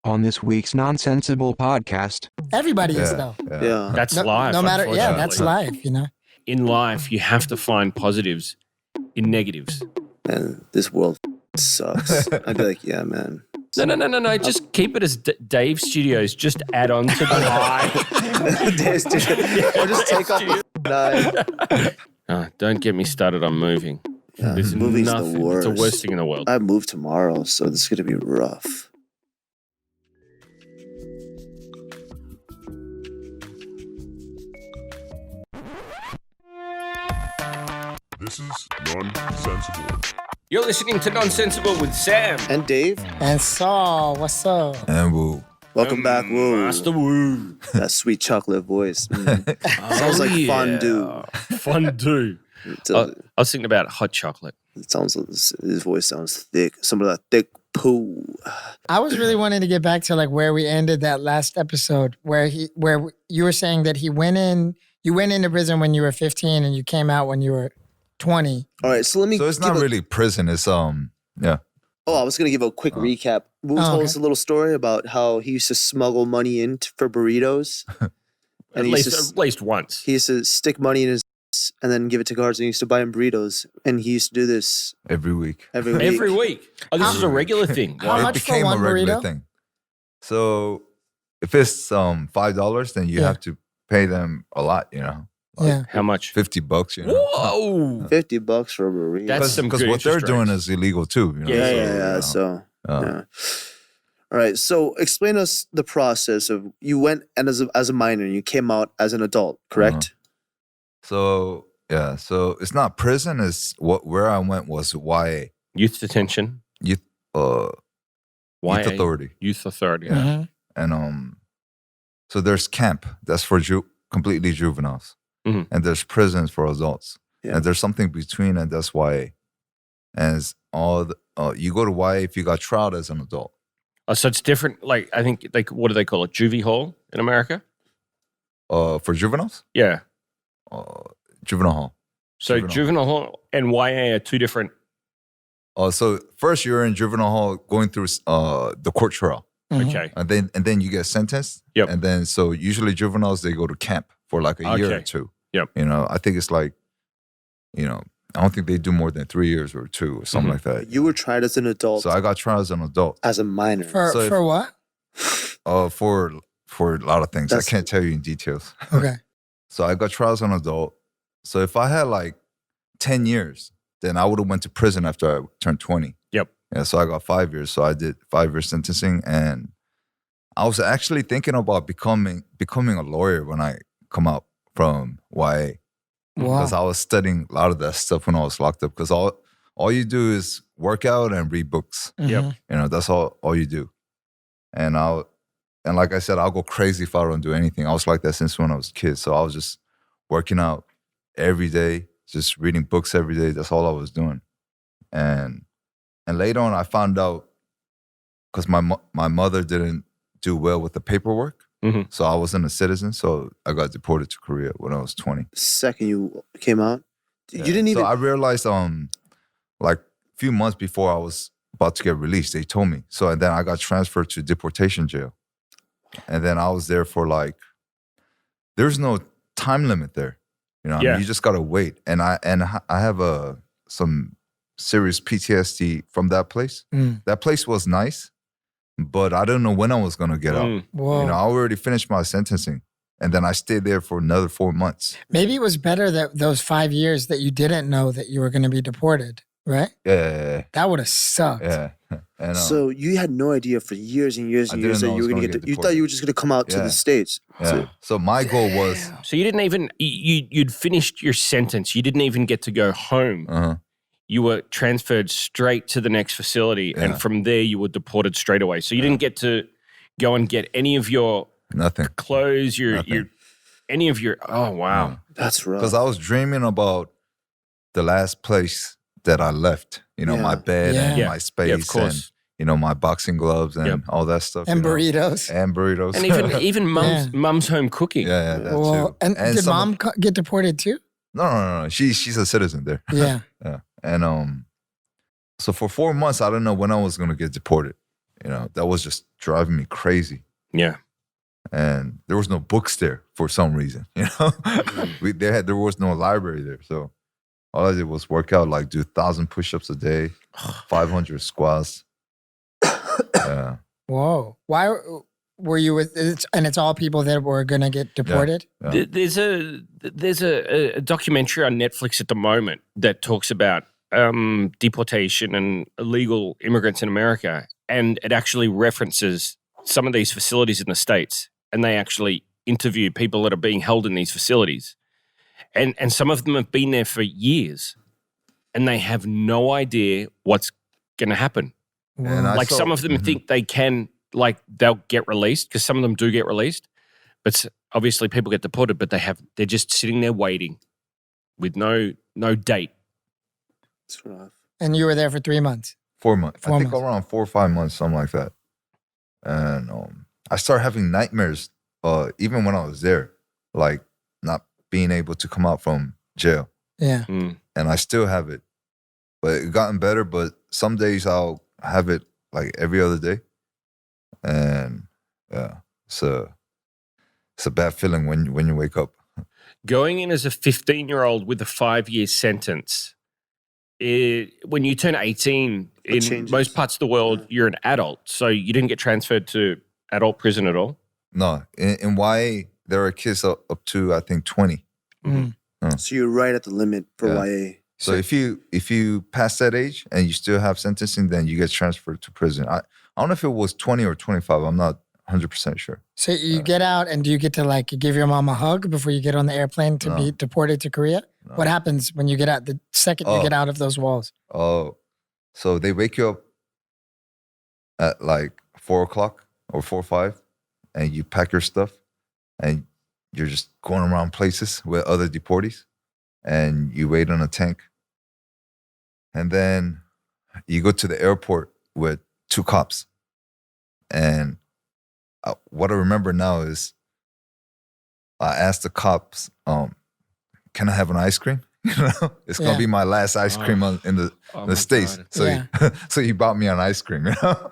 On this week's Nonsensible podcast. Everybody is, though. Yeah. That's life. No matter, yeah, unfortunately. that's life, you know? In life, you have to find positives in negatives. Man, this world sucks. I'd be like, yeah, man. No. Just keep it as Dave Studios. Just add on to the high. Or just take off the Don't get me started on moving. Yeah, There's moving's nothing. the worst. It's the worst thing in the world. I move tomorrow, so this is going to be rough. This is Nonsensible. You're listening to Nonsensible with Sam. And Dave, And Saul, what's up? And Woo. welcome back. Woo. Master Woo. That sweet chocolate voice. Sounds like fondue. Fondue. I was thinking about hot chocolate. It sounds. His voice sounds thick. Some of that thick poo. I was really wanting to get back to like where we ended that last episode, where you were saying that you went into prison when you were 15 and you came out when you were 20. All right, so let me. So it's not really prison. It's yeah. Oh, I was gonna give a quick recap. Wu told us a little story about how he used to smuggle money in for burritos. At least once. He used to stick money in his ass and then give it to guards, and he used to buy him burritos. And he used to do this Every week. every week. Every week. Oh, this is a regular thing. How It much for became one a regular burrito? thing. So if it's $5, then you Yeah. have to pay them a lot, you know. Yeah. How much? $50, you know. Whoa. $50 for a burrito. That's some Because good what they're interest doing rates. is illegal too. You know? Yeah, yeah. So, So yeah. All right. So explain us the process of you went and as a minor, you came out as an adult, correct? So yeah, so it's not prison. It's where I went was YA, Youth detention. youth YA, youth authority, Youth authority. Yeah. and so there's camp that's for completely juveniles, Mhm. and there's prisons for adults, Yeah. and there's something between, and that's YA, and it's all you go to YA if you got tried as an adult. Oh, so it's different. Like, I think, what do they call it? Juvie hall in America? For juveniles, Yeah. juvenile hall. So Juvenile. juvenile hall and YA are two different. So first you're in juvenile hall going through the court trial. Mhm. Okay. And then you get sentenced. Yep. And then so usually juveniles they go to camp for like a year or Okay. two. Yep. You know, I think it's like, you know, I don't think they do more than 3 years or 2 or something Mhm. like that. You were tried as an adult, So I got tried as an adult as a minor. For So what? for a lot of things. That's- I can't tell you in details. Okay. So I got tried as an adult. So if I had like 10 years, then I would have went to prison after I turned 20. Yep. Yeah, so I got 5 years. So I did 5 years sentencing, and I was actually thinking about becoming a lawyer when I come out from YA, because Wow. I was studying a lot of that stuff when I was locked up. Because all you do is work out and read books. Yep. Mhm. You know, that's all you do. And like I said, I'll go crazy if I don't do anything. I was like that since when I was a kid. So I was just working out every day, just reading books every day. That's all I was doing. And later on, I found out because my mother didn't do well with the paperwork. Mhm. So I wasn't a citizen. So I got deported to Korea when I was 20. The second you came out, Yeah. you didn't even. So I realized, like a few months before I was about to get released, they told me. So and then I got transferred to deportation jail, and then I was there for like, there's no time limit there. You know, I Yeah. mean, you just gotta wait. And I have some serious PTSD from that place. Mm. That place was nice, but I didn't know when I was gonna get out. Mm. Whoa. You know, I already finished my sentencing, and then I stayed there for another 4 months. Maybe it was better that those 5 years that you didn't know that you were going to be deported, right? Yeah. That would have sucked. And so you had no idea for years and years I and years didn't that know you were I was going to gonna get. get You thought deported. you were just going to come out to Yeah. the States. yeah. So my goal was. So you didn't even, you'd finished your sentence. You didn't even get to go home. Uh-huh. You were transferred straight to the next facility. Yeah. And from there, you were deported straight away. So you didn't get to go and get any of your Nothing. clothes, Nothing. any of your, oh, wow. That's rough. Because I was dreaming about the last place that I left. You know, Yeah. my bed and Yeah. my space, Yeah, of course. and you know, my boxing gloves and Yep. all that stuff. And you know. burritos. And burritos. And even mum's home cooking. yeah, that Whoa. too. And did some- mom get deported too? No. She's a citizen there. Yeah. Yeah. And so for 4 months, I didn't know when I was gonna get deported. You know, that was just driving me crazy. Yeah. And there was no books there for some reason. You know, there was no library there. So all I did was work out, like do 1,000 push-ups a day, 500 squats. Yeah. Whoa. Why were you with? And it's all people that were gonna get deported. Yeah. There's a documentary on Netflix at the moment that talks about deportation and illegal immigrants in America, and it actually references some of these facilities in the States, and they actually interview people that are being held in these facilities, and some of them have been there for years, and they have no idea what's going to happen. And I Like saw- some of them think they can, like they'll get released, because some of them do get released, but obviously people get deported, but they're just sitting there waiting with no date. It's rough. And you were there for 3 months. 4 months. 4 I think months. around 4 or 5 months, something like that. And I started having nightmares even when I was there, like not being able to come out from jail. Yeah. And I still have it. But it gotten better, but some days I'll have it like every other day. And yeah, it's a bad feeling when you wake up. Going in as a 15-year-old with a 5-year sentence, when you turn 18, in changes. most parts of the world, you're an adult. So you didn't get transferred to adult prison at all. No, in YA, there are kids up to, I think, 20. Mm. So you're right at the limit for Yeah. YA. So if you pass that age and you still have sentencing, then you get transferred to prison. I don't know if it was 20 or 25. I'm not 100% sure. So you get out, and do you get to like give your mom a hug before you get on the airplane to No. be deported to Korea? No. What happens when you get out? The second you Oh. get out of those walls? Oh, so they wake you up at like 4 o'clock or 4 or 5, and you pack your stuff, and you're just going around places with other deportees, and you wait on a tank. And then you go to the airport with 2 cops. And what I remember now is I asked the cops, can I have an ice cream? You know, it's gonna Yeah. be my last ice cream in the States. So Yeah. so he bought me an ice cream, you know?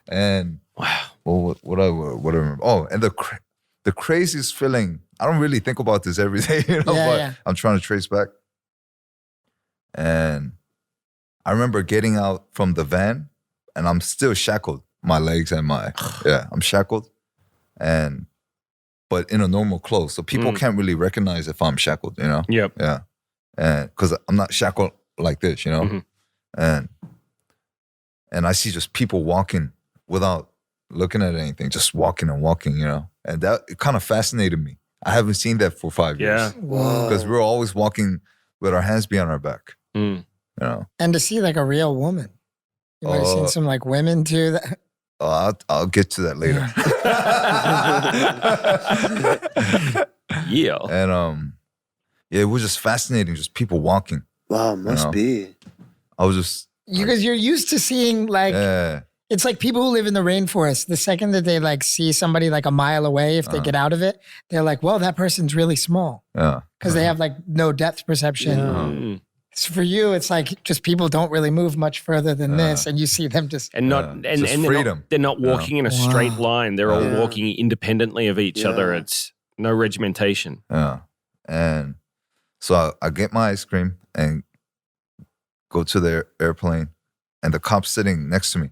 And Wow. well, what I remember. Oh, and the craziest feeling, I don't really think about this every day, you know, Yeah, but yeah. I'm trying to trace back. And I remember getting out from the van, and I'm still shackled, my legs and I'm shackled, but in a normal clothes. So people can't really recognize if I'm shackled, you know? Yep. Yeah. And because I'm not shackled like this, you know? Mhm. And I see just people walking without looking at anything, just walking and walking, you know? And that, it kind of fascinated me. I haven't seen that for 5 years. Yeah. Whoa. Because we're always walking with our hands behind our back, Mm. you know? And to see like a real woman. You might have seen some like women too. That, I'll get to that later. Yeah. And yeah, it was just fascinating, just people walking. Wow, must know. be. I was just, because you're used to seeing like yeah, it's like people who live in the rainforest. The second that they like see somebody like a mile away, if they get out of it, they're like, "Well, that person's really small," yeah. because they have like no depth perception. Mm. So for you, it's like just people don't really move much further than this, and you see them just. And not Yeah. and, Just and freedom. they're not walking in a straight Wow. line. They're all Yeah. walking independently of each other. Yeah. It's no regimentation. Yeah. And so I get my ice cream and go to the airplane, and the cop's sitting next to me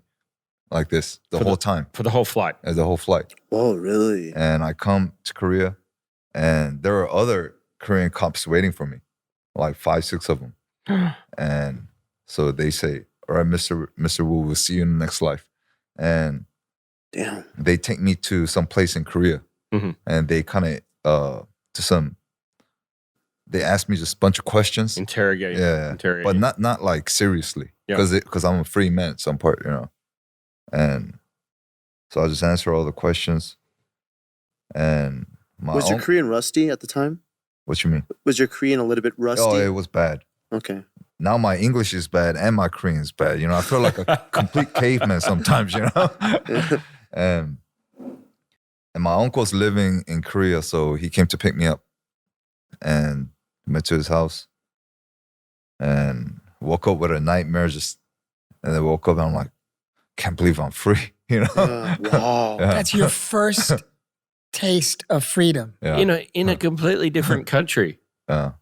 like this the For whole time, For the whole flight. as the whole flight. Whoa, really? And I come to Korea, and there are other Korean cops waiting for me, like 5, 6 of them. And so they say, "All right, Mr. Wu, we'll see you in the next life." And Damn. they take me to some place in Korea, Mhm. and they kind of they ask me just a bunch of questions. Interrogate. Yeah, Interrogate. but not like seriously, Yeah. because I'm a free man, some part, you know. And so I just answer all the questions. And my Was your unc- Korean rusty at the time? what you mean? Was your Korean a little bit rusty? Oh, it was bad. Okay. Now my English is bad and my Korean is bad. You know, I feel like a complete caveman sometimes, you know? and my uncle's living in Korea, so he came to pick me up and went to his house and woke up with a nightmare and then woke up and I'm like, can't believe I'm free. You know? Wow. Yeah. That's your first taste of freedom. Yeah. In a completely different country. Yeah.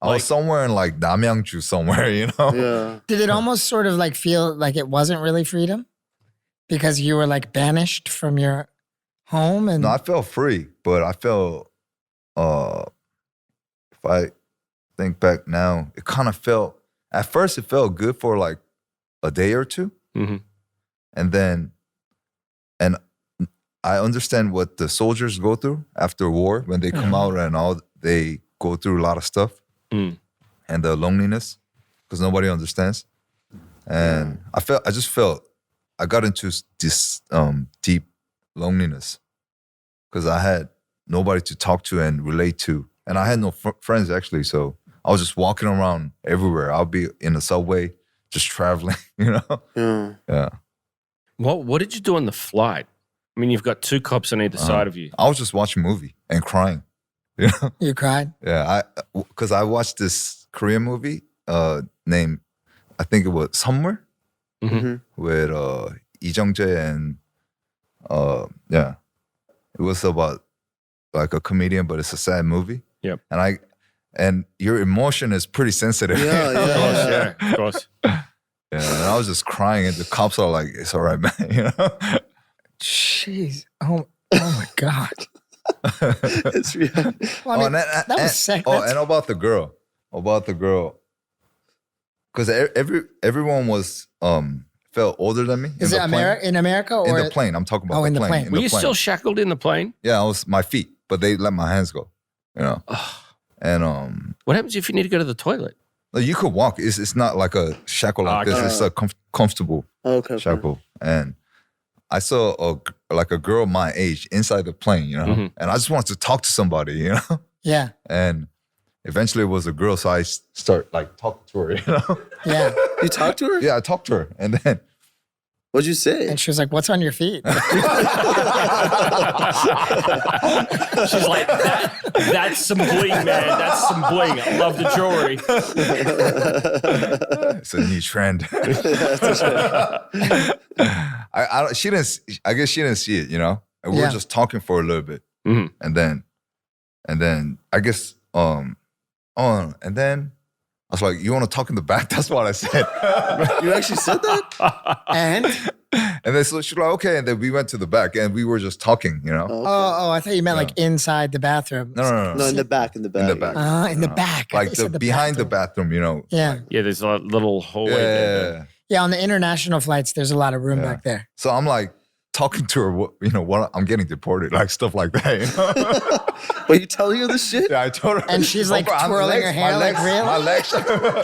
I Like- was somewhere in like Namyangju somewhere, you know? Yeah. Did it almost sort of like feel like it wasn't really freedom because you were like banished from your home? And No, I felt free, but I felt, if I think back now, it kind of felt, at first it felt good for like a day or two. hmm And I understand what the soldiers go through after war when they come out and all, they go through a lot of stuff Mm. and the loneliness because nobody understands. And I just felt, I got into this deep loneliness because I had nobody to talk to and relate to. And I had no friends actually. So I was just walking around everywhere. I'll be in the subway, just traveling, you know? Yeah. Yeah. What did you do on the flight? I mean, you've got two cops on either side of you. I was just watching a movie and crying. You know? you cried? Yeah, because I watched this Korean movie named, I think it was Somewhere Mm-hmm. with Lee Jung-jae and yeah, it was about like a comedian, but it's a sad movie. Yep. And your emotion is pretty sensitive. Yeah, Of course, yeah. yeah, of course. Yeah, and I was just crying, and the cops are like, "It's all right, man," you know. Jeez. Oh my God. It's real. Well, I mean, that was sick. Oh, That's- and about the girl, because everyone was felt older than me. is it the plane. in America or In the plane, I'm talking about Oh, the in the plane. plane. in Were the you plane. still shackled in the plane? Yeah, I was my feet, but they let my hands go. You know, and What happens if you need to go to the toilet? like, you could walk. It's not like a shackle like this. Okay. It's a comfortable Okay. shackle. And I saw a girl my age inside the plane. You know, Mhm. and I just wanted to talk to somebody. You know, Yeah. and eventually it was a girl, so I start like talking to her. You know, Yeah. You talked to her? yeah, I talked to her, and then. What'd you say? And she was like, "What's on your feet?" She's like, that's some bling, man. That's some bling. I love the jewelry. It's a new trend. She didn't. I guess she didn't see it, you know. And we Yeah. were just talking for a little bit, Mhm. and then I guess and then I was like, "You want to talk in the back?" That's what I said. You actually said that? And then so she was like, "Okay," and then we went to the back, and we were just talking, you know. Oh, okay. I thought you meant like inside the bathroom. No. No, in the back. In the back. In the back. In the back. I Like thought you said behind the bathroom. bathroom, you know. Yeah. Yeah, there's a little hallway there. Yeah. Yeah. On the international flights, there's a lot of room Yeah. back there. So I'm like talking to her, what I'm getting deported, like stuff like that. You know? But you telling her this shit? Yeah, I told her. And she's, like, bro, twirling her hair, like, really? My legs,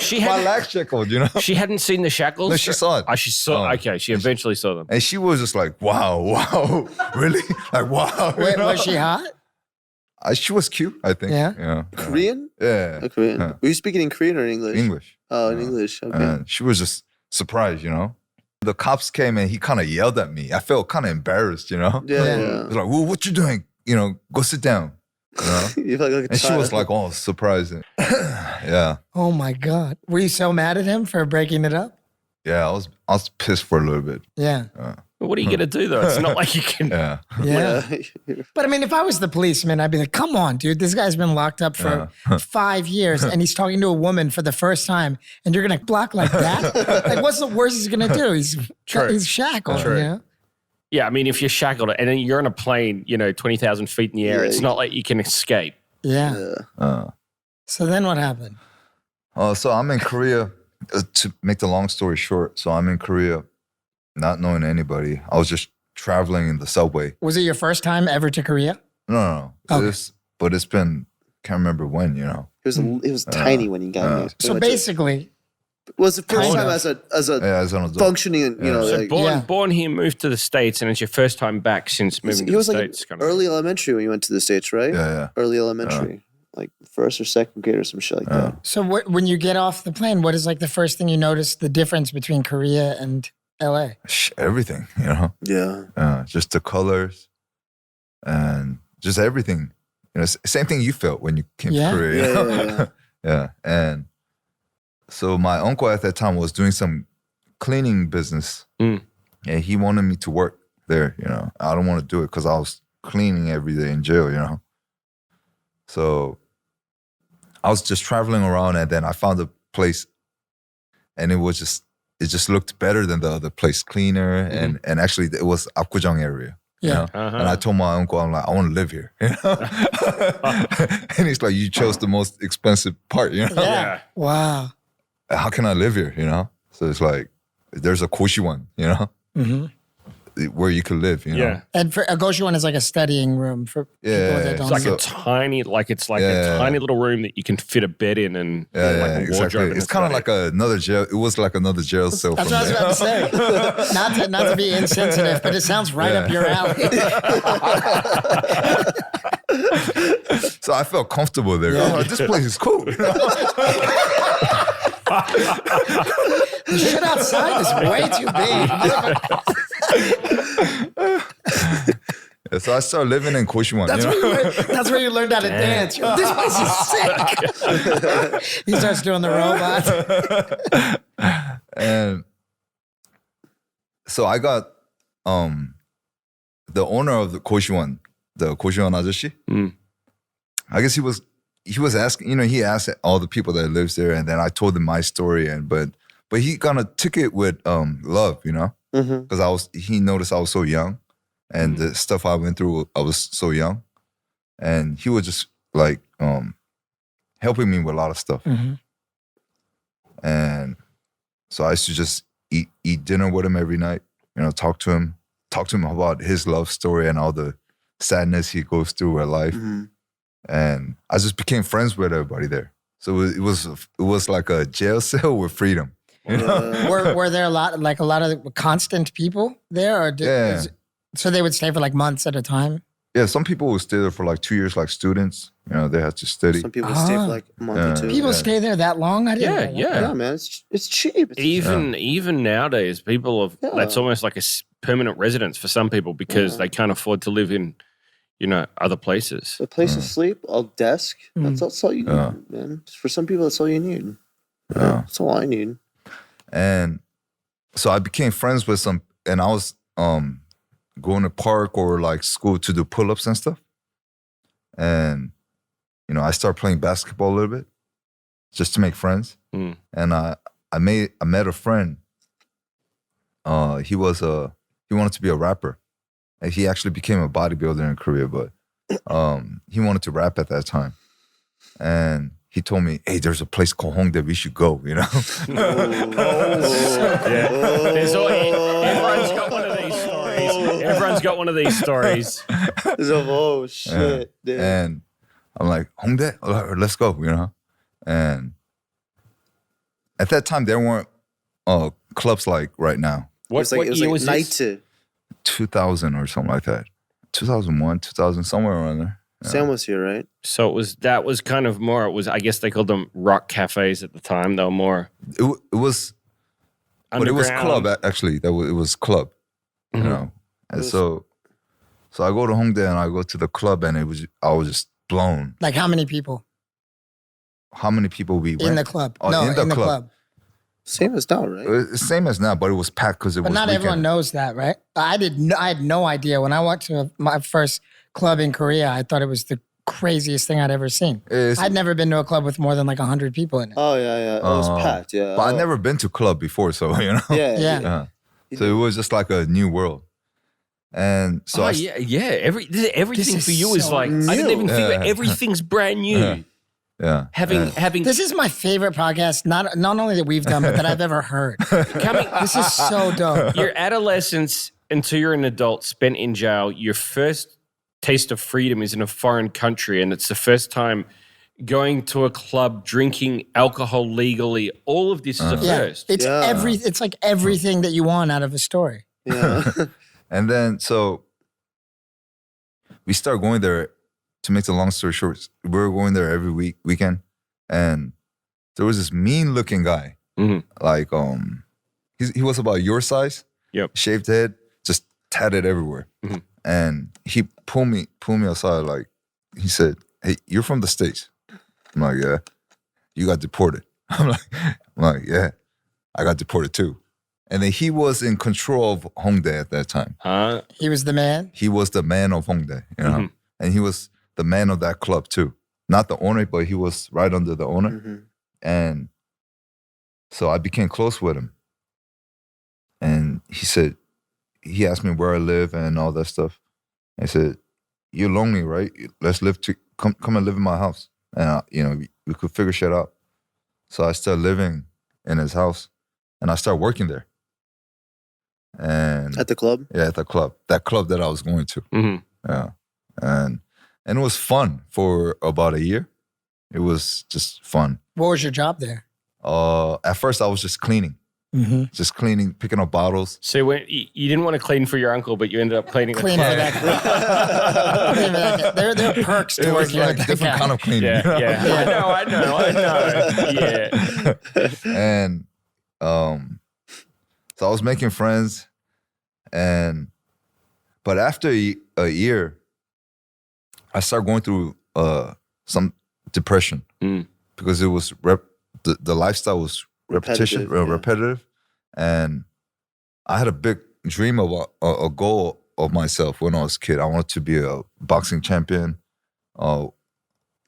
She my had- legs shackled, you know. She hadn't seen the shackles? No, she saw it. Oh, she saw. Oh. Okay, she eventually saw them. And she was just like, wow, really? Like, wow. you Wait, know? was she hot? She was cute, I think. Yeah? Korean? Yeah. Oh, Korean. Yeah. Were you speaking in Korean or in English? English. Oh, in English. Okay. And she was just surprised, you know. The cops came and he kind of yelled at me. I felt kind of embarrassed, you know. yeah, Yeah. He yeah. was like, well, what you doing? You know, go sit down. You know? You felt like a And she child. was like, oh, surprised. Yeah. Oh my God. Were you so mad at him for breaking it up? Yeah, I was pissed for a little bit. Yeah. What are you going to do, though? It's not like you can. Yeah. Yeah. Yeah. But I mean, if I was the policeman, I'd be like, come on, dude, this guy's been locked up for 5 years and he's talking to a woman for the first time and you're going to block like that? Like, what's the worst he's going to do? He's shackled, True. you know? Yeah, I mean, if you're shackled and then you're on a plane, 20,000 feet in the air, Yeah, it's you- not like you can escape. Yeah. Yeah. So then what happened? So I'm in Korea. To make the long story short, so I'm in Korea, not knowing anybody. I was just traveling in the subway. Was it your first time ever to Korea? No. Okay. But it's been, can't remember when, you know. It was tiny when you got here. So Pretty much basically, it was the first Kind time of. as a Yeah, as an adult. functioning, you know, Yeah. So like, Yeah. born here, moved to the States, and it's your first time back since moving to he the was like States. in early elementary when you went to the States, right? Yeah. Early elementary, like first or second grade or some shit like that. so when you get off the plane, what is like the first thing you notice the difference between Korea and LA? Everything, you know. Yeah. Just the colors and just everything. You know, same thing you felt when you came Yeah. to Korea. you Yeah, know? yeah, yeah. Yeah. And so my uncle at that time was doing some cleaning business. Mm. and he wanted me to work there. I don't want to do it because I was cleaning every day in jail. So I was just traveling around, and then I found a place, and it just looked better than the other place, cleaner, and actually it was Apgujeong area. Yeah. And I told my uncle, I'm like, I want to live here. And he's like, you chose the most expensive part. Yeah. Wow. How can I live here? So it's like, there's a Koshiwon, where you could live. Yeah. And for a Goshiwon is like a studying room for people that don't. It's like a tiny little room that you can fit a bed in and like a exactly. wardrobe. It's kind of like another jail. It was like another jail cell. That's what I was about to say. Not to be insensitive, but it sounds right up your alley. So I felt comfortable there. I was like, this place is cool. The shit outside is way too big. So I started living in Koshiwon. That's where you learned how to dance. This place is sick. He starts doing the robot. And so I got the owner of the Koshiwon Ajashi. I guess he was asking, he asked all the people that lives there, and then I told him my story, but he kind of took it with love, because he noticed I was so young, and the stuff I went through, I was so young, and he was just like helping me with a lot of stuff, and so I used to just eat dinner with him every night, talk to him about his love story and all the sadness he goes through with life. And I just became friends with everybody there. So it was like a jail cell with freedom. Were there a lot of constant people there, or so they would stay for like months at a time? Yeah, some people would stay there for like 2 years, like students. They had to study. Some people stay for like a month or two. People stay there that long? I didn't know that. Yeah, man, it's cheap. Even nowadays, people have that's almost like a permanent residence for some people because they can't afford to live in other places. A place to sleep, a desk. That's all you need, man. For some people, that's all you need. That's all I need. And so I became friends with some, and I was going to park or like school to do pull-ups and stuff. And, I started playing basketball a little bit just to make friends. And I met a friend. He wanted to be a rapper. And he actually became a bodybuilder in Korea, but he wanted to rap at that time. And he told me, hey, there's a place called Hongdae, we should go, Everyone's got one of these stories. Everyone's got one of these stories. Oh, shit. Yeah. And I'm like, Hongdae? Let's go, And at that time, there weren't clubs like right now. What year was night this? to 2000 or something like that. 2001, 2000, somewhere around there. Yeah. Sam was here, right? So that was kind of more. It was, I guess they called them rock cafes at the time. They were more. It was, but it was club actually. It was club, And so I go to Hongdae and I go to the club, and I was just blown. Like how many people? How many people we went in the club? Oh, no, in the club. Same as now, right? Same as now, but it was packed because it was. But not weekend. everyone knows that, right? I had no idea when I went to my first club in Korea. I thought it was the craziest thing I'd ever seen. I'd never been to a club with more than like 100 people in it. Oh yeah. It was packed. Yeah, but I'd never been to club before, so Yeah. So it was just like a new world. And so everything for you is so like I didn't even think everything's brand new. Yeah. Having This is my favorite podcast, not only that we've done, but that I've ever heard. This is so dope. Your adolescence until you're an adult spent in jail, your first taste of freedom is in a foreign country, and it's the first time going to a club, drinking alcohol legally. All of this is a first. It's like everything that you want out of a story. Yeah. And then so we start going there. To make the long story short, we were going there every weekend, and there was this mean-looking guy. Like he was about your size. Yep. Shaved head, just tatted everywhere. And he pulled me aside. Like he said, "Hey, you're from the States." I'm like, "Yeah." You got deported. I'm like, "Yeah, I got deported too." And then he was in control of Hongdae at that time. He was the man. He was the man of Hongdae, you know, and he was the man of that club too. Not the owner, but he was right under the owner. And so I became close with him. And he asked me where I live and all that stuff. I said, "You're lonely, right? Let's come and live in my house, and we could figure shit out." So I started living in his house, and I started working there. And At the club? Yeah, at the club. That club that I was going to. Yeah, and it was fun for about a year. It was just fun. What was your job there? At first, I was just cleaning. Just cleaning, picking up bottles. So when you didn't want to clean for your uncle, but you ended up cleaning the Clean club. for that. There are perks to It was working like with that different guy. kind of cleaning. Yeah. I know. Yeah. And so I was making friends, but after a year, I started going through some depression because it was the lifestyle was repetitive, and I had a big dream of a goal of myself when I was a kid. I wanted to be a boxing champion.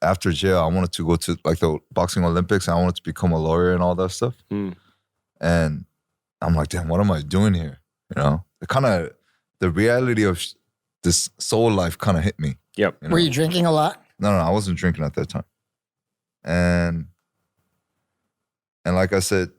After jail, I wanted to go to like the boxing Olympics. And I wanted to become a lawyer and all that stuff. And I'm like, damn, what am I doing here? You know, the reality of this soul life kind of hit me. Yep. Were you drinking a lot? No, I wasn't drinking at that time. And like I said,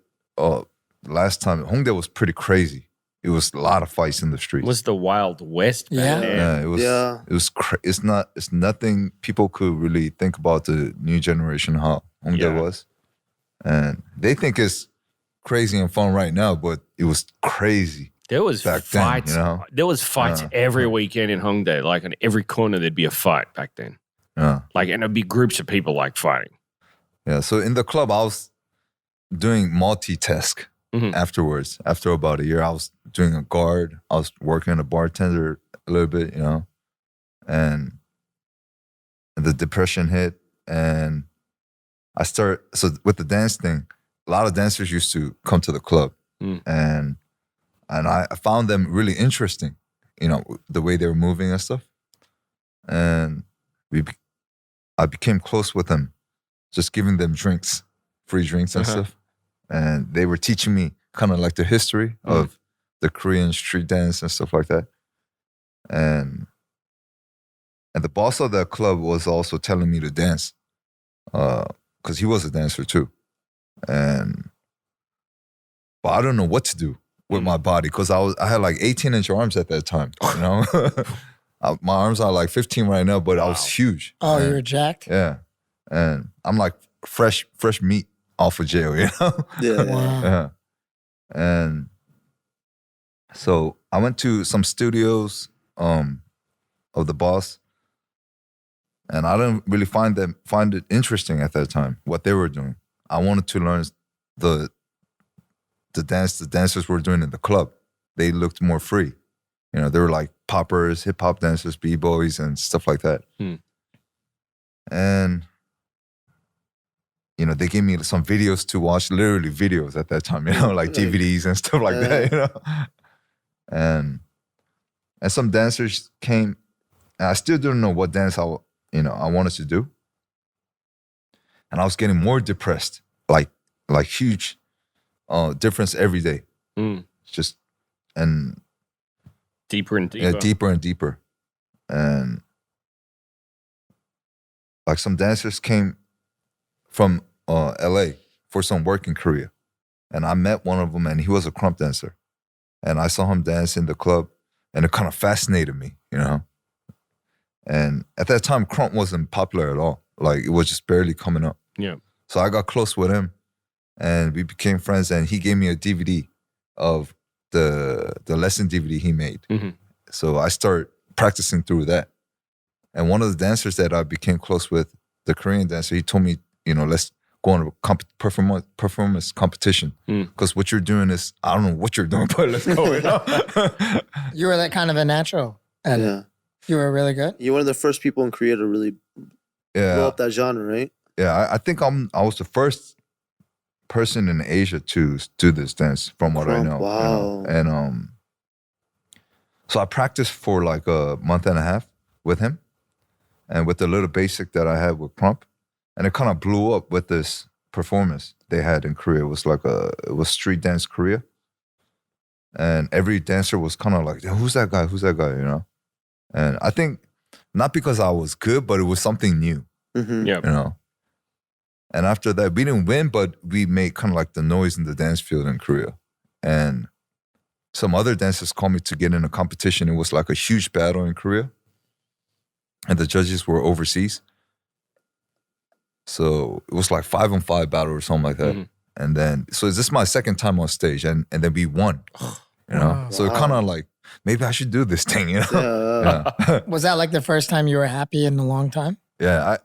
last time, Hongdae was pretty crazy. It was a lot of fights in the streets. It was the Wild West back Yeah. then. Yeah, it was. Yeah. It was. It's nothing people could really think about the new generation how Hongdae was, and they think it's crazy and fun right now, but it was crazy. There was back fights. then, you know? There was fights every weekend in Hongdae. Like on every corner, there'd be a fight back then. Yeah. Like, and it'd be groups of people like fighting. Yeah. So in the club, I was doing multitask. Afterwards, after about a year, I was doing a guard. I was working a bartender a little bit, you know, and the depression hit, and so with the dance thing, a lot of dancers used to come to the club, and I found them really interesting, you know, the way they were moving and stuff, and I became close with them, just giving them drinks, free drinks and stuff. And they were teaching me kind of like the history of the Korean street dance and stuff like that. And the boss of the club was also telling me to dance because he was a dancer too. But I don't know what to do with my body because I had like 18-inch arms at that time, you know? My arms are like 15 right now, but I was huge. Oh, you were jacked? Yeah. And I'm like fresh meat off of jail, you know? Yeah. Wow. Yeah. And so I went to some studios of the boss, and I didn't really find it interesting at that time, what they were doing. I wanted to learn the dance the dancers were doing in the club. They looked more free. You know, they were like poppers, hip-hop dancers, b-boys, and stuff like that. And you know, they gave me some videos to watch, literally videos at that time, you know, like DVDs and stuff like that, you know. And some dancers came, and I still didn't know what dance I wanted to do. And I was getting more depressed, like huge difference every day. Just, and deeper and deeper. Yeah, deeper and deeper. And like some dancers came from LA for some work in Korea. And I met one of them, and he was a krump dancer. And I saw him dance in the club, and it kind of fascinated me, you know? And at that time, krump wasn't popular at all. Like, it was just barely coming up. Yeah. So I got close with him, and we became friends, and he gave me a DVD of the lesson DVD he made. So I started practicing through that. And one of the dancers that I became close with, the Korean dancer, he told me, you know, let's go on a performance competition. Because what you're doing is, I don't know what you're doing, but let's go. You know? You were that kind of a natural at it. Yeah. You were really good? You're one of the first people in Korea to really blow up that genre, right? Yeah, I think I was the first person in Asia to do this dance, from what I Crump, know. you wow. know? And so I practiced for like a month and a half with him, and with the little basic that I had with Crump, and it kind of blew up with this performance they had in Korea. It was like it was street dance Korea, and every dancer was kind of like, who's that guy? Who's that guy? You know, and I think not because I was good, but it was something new. Mhm. Yeah. You know. And after that, we didn't win, but we made kind of like the noise in the dance field in Korea. And some other dancers called me to get in a competition. It was like a huge battle in Korea. And the judges were overseas. So it was like 5-on-5 battle or something like that. Mhm. And then, so this is my second time on stage, and then we won. You know? Wow. So it kind of like, maybe I should do this thing, you know? Yeah. Yeah. Was that like the first time you were happy in a long time? I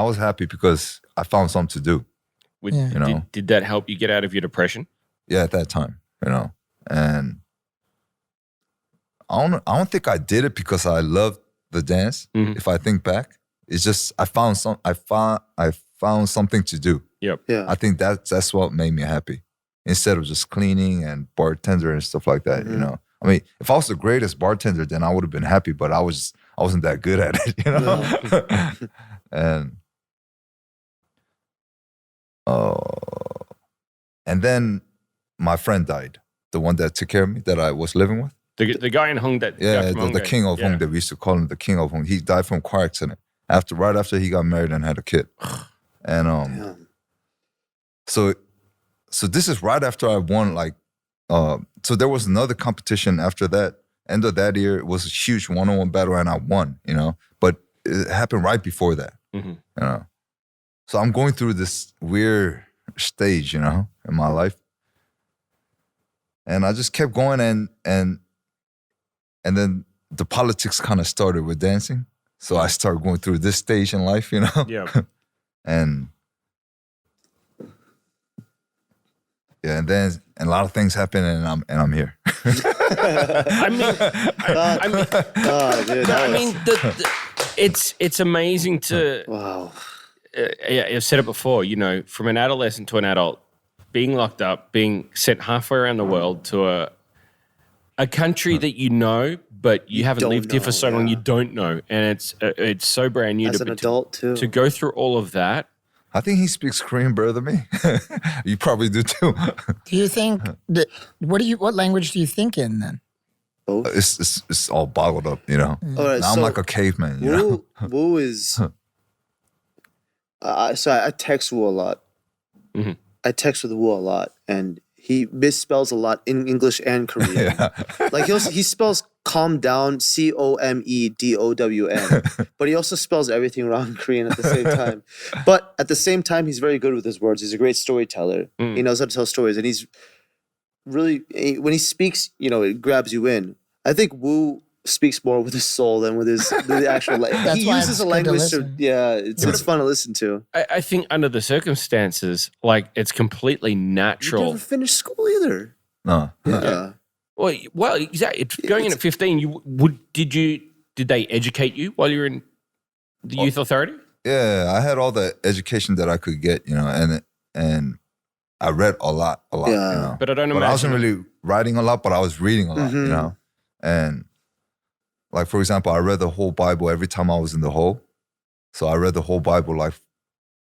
was happy because I found something to do. Yeah. You know? Did that help you get out of your depression? Yeah, at that time, you know. And I don't think I did it because I loved the dance. Mhm. If I think back, it's just I found something to do. Yep. Yeah. I think that's what made me happy, instead of just cleaning and bartender and stuff like that. You Mhm. know, I mean, if I was the greatest bartender, then I would have been happy. But I wasn't that good at it. You know, and then my friend died, the one that took care of me, that I was living with. The guy in Hong that Yeah, guy from the Hongdae. king of Yeah. Hong, that we used to call him the king of Hong. He died from a car accident right after he got married and had a kid. And Yeah. so this is right after I won. Like, so there was another competition after that. End of that year, it was a huge one-on-one battle, and I won. You know, but it happened right before that. Mhm. You know, so I'm going through this weird stage, you know, in my life, and I just kept going, and then the politics kind of started with dancing. So I started going through this stage in life, you know? Yeah. and then a lot of things happen, and I'm here. I mean, Oh, dude, that was- it's amazing to. wow. Yeah, I've said it before. You know, from an adolescent to an adult, being locked up, being sent halfway around the world to a country that you know, but you haven't don't lived here for know, so long, yeah. you don't know, and it's so brand new As to an adult too. to go through all of that. I think he speaks Korean better than me. You probably do too. Do you think that what language do you think in then? Both. It's all bottled up, you know? All right, Now I'm so like a caveman, you know? Wu is. So I text Wu a lot. Mhm. I text with Wu a lot, and he misspells a lot in English and Korean. Yeah. Like he spells calm down, COMEDOWN, but he also spells everything wrong in Korean at the same time. But at the same time, he's very good with his words. He's a great storyteller. Mm. He knows how to tell stories, and he's really when he speaks, you know, it grabs you in. I think Wu speaks more with his soul than with the actual language. That's He why uses it's a good to language to, listen. yeah, it's fun to listen to. I think under the circumstances, like it's completely You natural. never finished school either. No. Yeah. Well, exactly. Going in at 15, did they educate you while you were in the youth authority? Yeah, I had all the education that I could get, you know, and I read a lot, Yeah. you know. But I don't But I wasn't imagine. really writing a lot, but I was reading a lot, Mhm. you know. And like, for example, I read the whole Bible every time I was in the hole. So I read the whole Bible like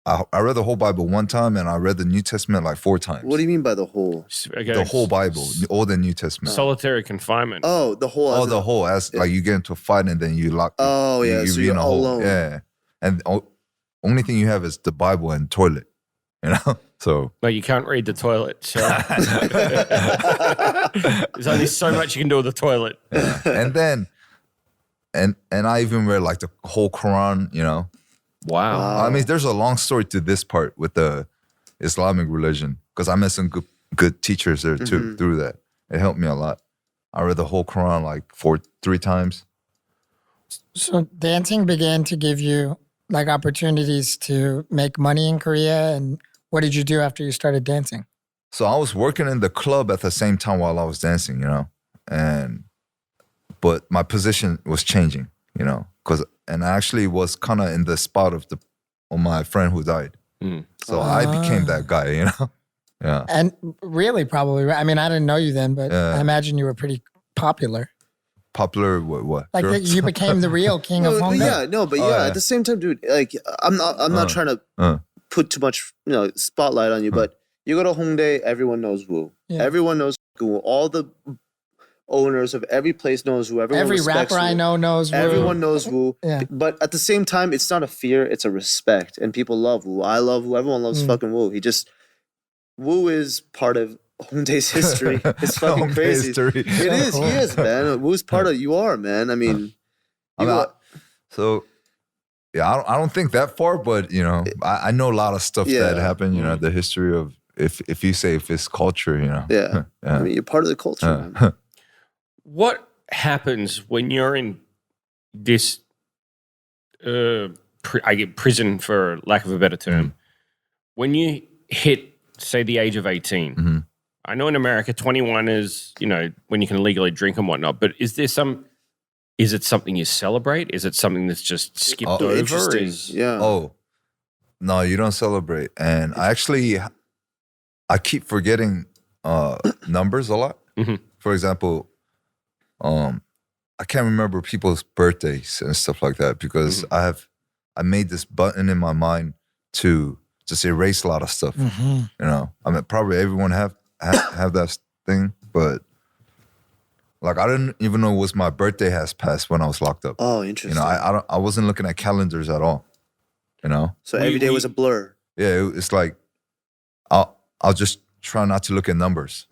I read the whole Bible one time, and I read the New Testament like 4 times. What do you mean by the whole? Okay, The whole Bible, Old and New Testament. solitary confinement. Oh, the whole. Oh, the whole, as like you get into a fight and then you lock. Oh, yeah, so be you're in a hole. alone. Yeah, and only thing you have is the Bible and toilet. You know, so No, you can't read the toilet. So. There's only so much you can do with the toilet. and then and I even read like the whole Quran. You know, Wow. I mean, there's a long story to this part with the Islamic religion, because I met some good teachers there too. Mhm. Through that, it helped me a lot. I read the whole Quran like 3 times. So dancing began to give you like opportunities to make money in Korea. And what did you do after you started dancing? So I was working in the club at the same time while I was dancing, you know, but my position was changing, you know, and I actually was kind of in the spot of my friend who died. Mm. So I became that guy, you know. Yeah. And really, probably. I mean, I didn't know you then, but Yeah. I imagine you were pretty popular. Popular what? Like Girls? you became the real king of Well, Hongdae. yeah, no, but Oh, yeah. at the same time, dude, like I'm not trying to put too much, spotlight on you, but you go to Hongdae, everyone knows Wu. Yeah. Everyone knows Wu. All the owners of every place knows Wu. Everyone Every respects rapper Wu. I know knows Wu. Everyone knows Wu. Yeah. But at the same time, it's not a fear, it's a respect. And people love Wu. I love Wu. Everyone loves fucking Wu. Wu is part of Hongdae's history. It's fucking Hongdae crazy. history. It is. He is, man. Wu's part of you are, man. I mean, So yeah, I don't think that far, but I know a lot of stuff that happened. The history of if you say if it's culture, yeah. I mean, you're part of the culture, man. What happens when you're in this, prison, for lack of a better term, when you hit, say, the age of 18? Mm-hmm. I know in America, 21 is, when you can legally drink and whatnot, but is it something you celebrate? Is it something that's just skipped over? Interesting. Yeah. Oh, no, you don't celebrate. And I keep forgetting numbers a lot. Mm-hmm. For example, I can't remember people's birthdays and stuff like that because I made this button in my mind to just erase a lot of stuff. I mean, probably everyone have that thing, but like I didn't even know it was my birthday has passed when I was locked up. Oh, interesting. I wasn't looking at calendars at all. So every day was a blur. Yeah, it's like I'll just try not to look at numbers.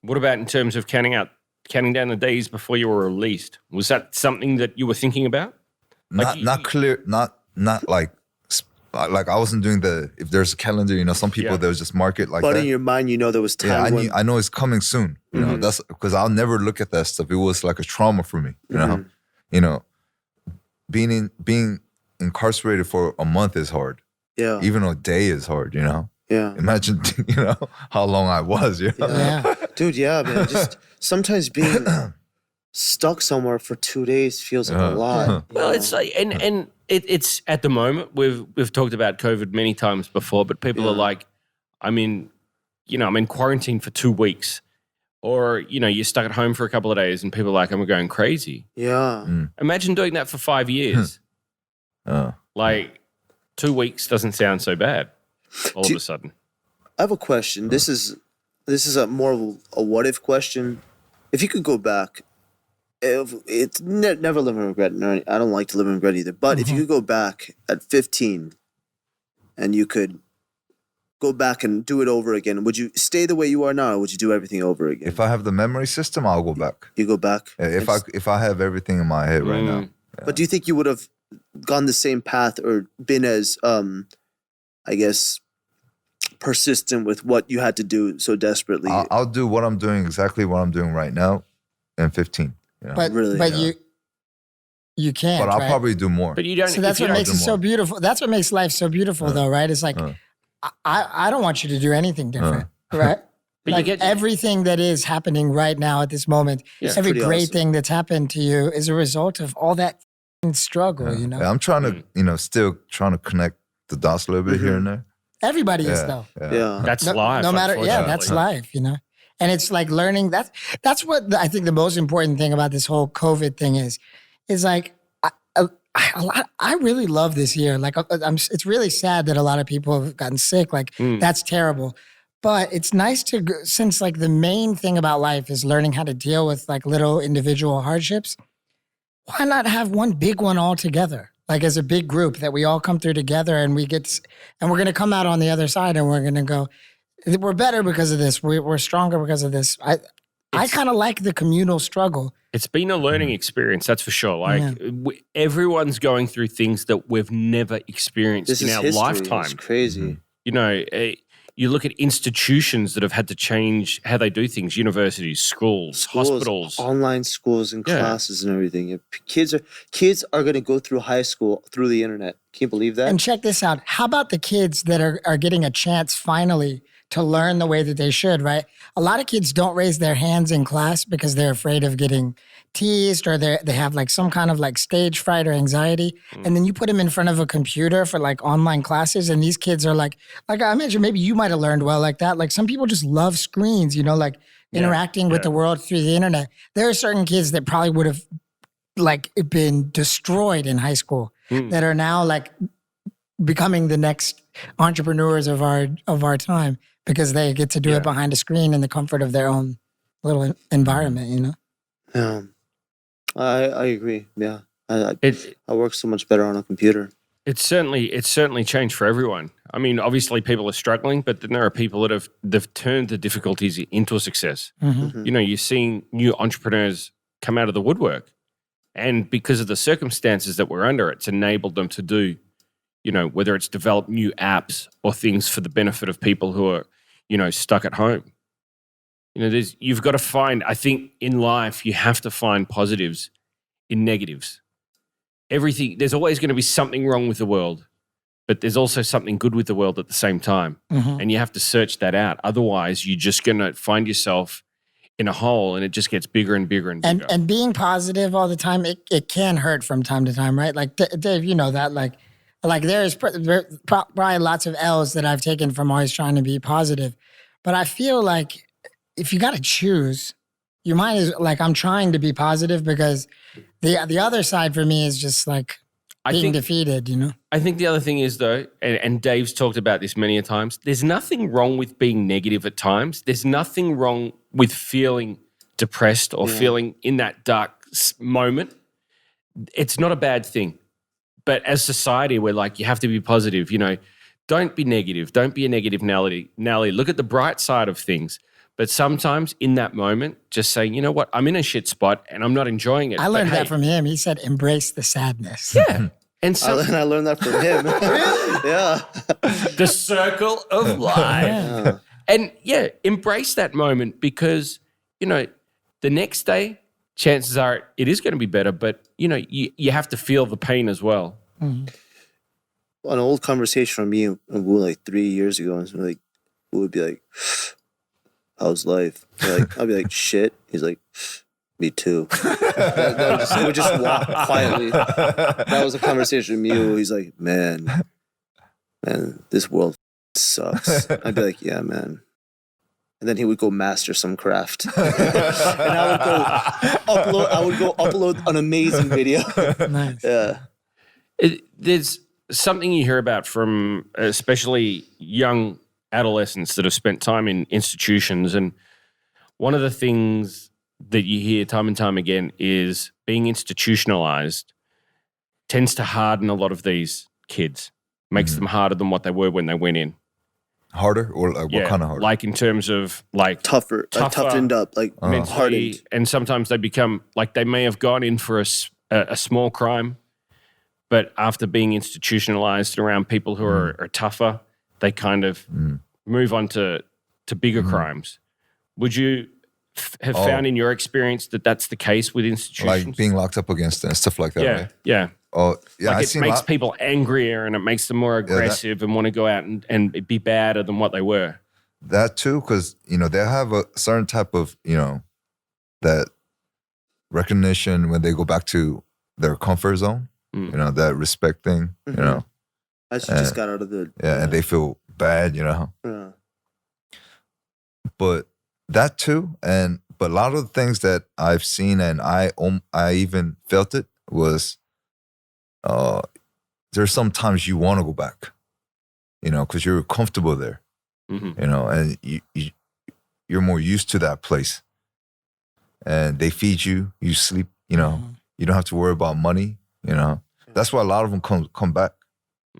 What about in terms of counting down the days before you were released? Was that something that you were thinking about? Not clear, not like I wasn't doing if there's a calendar, some people they'll just mark it like But that. in your mind, there was time. I know it's coming soon. That's because I'll never look at that stuff. It was like a trauma for me. Being incarcerated for a month is hard. Yeah. Even a day is hard. Yeah. Imagine how long I was. Yeah. Dude, yeah, man. Just sometimes being stuck somewhere for 2 days feels like a lot. Well, it's like, and it's at the moment we've talked about COVID many times before, but people are like, I'm in quarantine for 2 weeks, or you're stuck at home for a couple of days, and people are like, I'm going crazy. Yeah. Imagine doing that for 5 years. Like 2 weeks doesn't sound so bad. All of a sudden, I have a question. This is a more of a what if question. If you could go back, it's never live in regret. No, I don't like to live in regret either. But if you could go back at 15 and you could go back and do it over again, would you stay the way you are now, or would you do everything over again? If I have the memory system, I'll go back. You go back? If I have everything in my head right now. Yeah. But do you think you would have gone the same path or been as, I guess, persistent with what you had to do so desperately? I'll do exactly what I'm doing right now in 15. But Really, you can't. But I'll right? probably do more. but you don't. So that's what makes it so beautiful. That's what makes life so beautiful, though, right? It's like I don't want you to do anything different, right? But like you get everything that is happening right now at this moment, every pretty great awesome. thing that's happened to you is a result of all that struggle. Yeah, I'm trying to, still trying to connect the dots a little bit here and there. Everybody is though. Yeah. that's life. No matter, that's unfortunately. life. And it's like learning. That's what I think the most important thing about this whole COVID thing is like I really love this year. Like it's really sad that a lot of people have gotten sick. Like that's terrible. But it's nice since like the main thing about life is learning how to deal with like little individual hardships. Why not have one big one all together? Like as a big group that we all come through together and we're going to come out on the other side and we're going to go, we're better because of this. We're stronger because of this. I kind of like the communal struggle. It's been a learning experience, that's for sure. Like everyone's going through things that we've never experienced This in is our history. lifetime. It's crazy. You look at institutions that have had to change how they do things, universities, schools, hospitals. Online schools and classes and everything. Kids are going to go through high school through the internet. Can you believe that? And check this out. How about the kids that are getting a chance finally to learn the way that they should, right? A lot of kids don't raise their hands in class because they're afraid of getting teased or they have like some kind of like stage fright or anxiety. And then you put them in front of a computer for like online classes and these kids are like I imagine maybe you might have learned well like that. Like some people just love screens, you know, like interacting with the world through the internet. There are certain kids that probably would have like been destroyed in high school that are now like becoming the next entrepreneurs of our time because they get to do it behind a screen in the comfort of their own little environment, you know? Yeah. I agree. Yeah. I work so much better on a computer. It's certainly changed for everyone. I mean, obviously people are struggling, but then there are people that they've turned the difficulties into a success. You know, you're seeing new entrepreneurs come out of the woodwork. And because of the circumstances that we're under, it's enabled them to do, you know, whether it's develop new apps or things for the benefit of people who are, you know, stuck at home. You know, you've got to find, I think in life, you have to find positives in negatives. There's always going to be something wrong with the world, but there's also something good with the world at the same time. And you have to search that out. Otherwise, you're just going to find yourself in a hole and it just gets bigger and bigger and bigger. And being positive all the time, it can hurt from time to time, right? Like Dave, you know that, like there's probably lots of L's that I've taken from always trying to be positive. But I feel like if you got to choose, you might as like I'm trying to be positive because the other side for me is just like being defeated, you know? I think the other thing is though, and Dave's talked about this many a times, there's nothing wrong with being negative at times. There's nothing wrong with feeling depressed or feeling in that dark moment. It's not a bad thing. But as society, we're like, you have to be positive, you know, don't be negative. Don't be a negative Nelly. Look at the bright side of things. But sometimes in that moment, just saying, you know what, I'm in a shit spot and I'm not enjoying it. I learned that from him. He said, embrace the sadness. Yeah. And I learned that from him. Yeah. The circle of life. Yeah. And embrace that moment because, you know, the next day, chances are it is going to be better, but, you know, you have to feel the pain as well. An old conversation from me and Wu like 3 years ago, and like Wu would be like, how's life? I'd be like, shit. He's like, me too. It would just walk quietly. That was a conversation with me. He's like, man, this world sucks. I'd be like, yeah, man. And then he would go master some craft. And I would go upload an amazing video. Nice. Yeah. There's something you hear about from especially young adolescents that have spent time in institutions. And one of the things that you hear time and time again is being institutionalized tends to harden a lot of these kids, makes them harder than what they were when they went in. Harder? Or like what kind of harder? Like in terms of like Tougher, toughened up, like mentally, hardened. and sometimes they become like they may have gone in for a small crime, but after being institutionalized around people who are tougher, they kind of move on to bigger crimes. Would you have found in your experience that that's the case with institutions? Like being locked up against and stuff like that, right? Yeah. Oh, yeah. Like it makes people angrier and it makes them more aggressive and want to go out and be badder than what they were. That too, because, you know, they have a certain type of, you know, that recognition when they go back to their comfort zone, you know, that respect thing, you know. I just got out of the... Yeah, and they feel bad, you know. Yeah. But that too, but a lot of the things that I've seen and I even felt it was there's sometimes you want to go back, you know, because you're comfortable there, you know, and you're more used to that place. And they feed you, you sleep, you know, you don't have to worry about money, you know. That's why a lot of them come back,